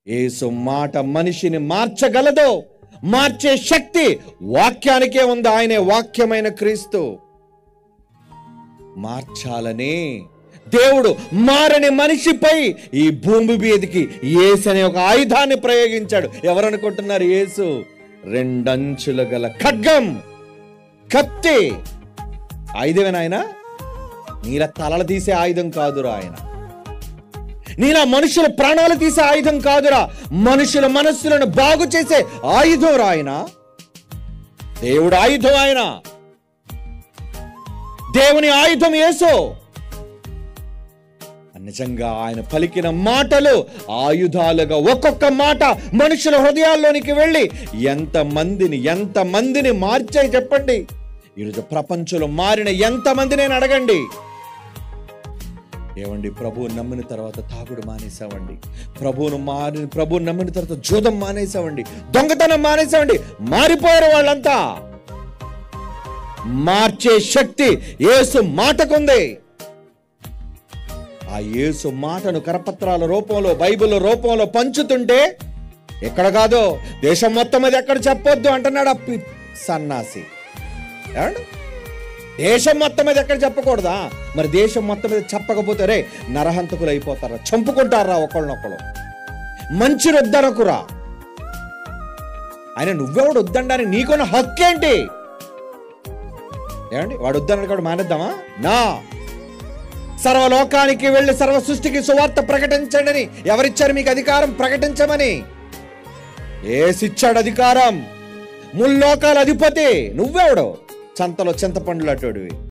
యేసు మాట మనిషిని మార్చగలదో, మార్చే శక్తి వాక్యానికే ఉంది. ఆయనే వాక్యమైన క్రీస్తు. మార్చాలని దేవుడు మారని మనిషిపై ఈ భూమి మీదకి యేసు అనే ఒక ఆయుధాన్ని ప్రయోగించాడు. ఎవరనుకుంటున్నారు? యేసు రెండంచులు గల ఖడ్గం, కత్తి. ఆయుధమేనా ఆయన? నీల తలలు తీసే ఆయుధం కాదురా ఆయన. నీలా మనుషుల ప్రాణాలు తీసే ఆయుధం కాదురా. మనుషుల మనస్సులను బాగు చేసే ఆయుధం రా ఆయన. దేవుడు ఆయుధం ఆయన. దేవుని ఆయుధం యేసు. నిజంగా ఆయన పలికిన మాటలు ఆయుధాలుగా ఒక్కొక్క మాట మనుషుల హృదయాల్లోనికి వెళ్ళి ఎంతమందిని మార్చాయి చెప్పండి. ఈరోజు ప్రపంచంలో మారిన ఎంతమంది నేను అడగండి. ఏమండి, ప్రభువుని నమ్మిన తర్వాత తాగుడు మానేసామండి. ప్రభువుని నమ్మిన తర్వాత జూదం మానేసామండి, దొంగతనం మానేసామండి. మారిపోయారు వాళ్ళంతా. మార్చే శక్తి యేసు మాటకుంది. ఆ యేసు మాటను కరపత్రాల రూపంలో, బైబిల్ రూపంలో పంచుతుంటే ఎక్కడ కాదో దేశం మొత్తం మీద ఎక్కడ చెప్పొద్దు అంటున్నాడు ఆ సన్నాసి. ఏమండి, దేశం మొత్తం మీద ఎక్కడ చెప్పకూడదా? మరి దేశం మొత్తం మీద చెప్పకపోతే రే నరహంతకులు అయిపోతారా, చంపుకుంటారా ఒకళ్ళనొక్కడు. మంచి వద్దనకురా. ఆయన నువ్వెవడు వద్దండానికి నీకున్న హక్కేంటి? ఏమండి, వాడు వద్దనడు మానేద్దామా? నా సర్వలోకానికి వెళ్ళి సర్వ సృష్టికి సువార్త ప్రకటించండి. ఎవరిచ్చారు మీకు అధికారం ప్రకటించమని? యేసిచ్చాడు అధికారం. ముల్లోకాల అధిపతి. నువ్వెవడో? చంతలో చింతపండులు అటోడివి.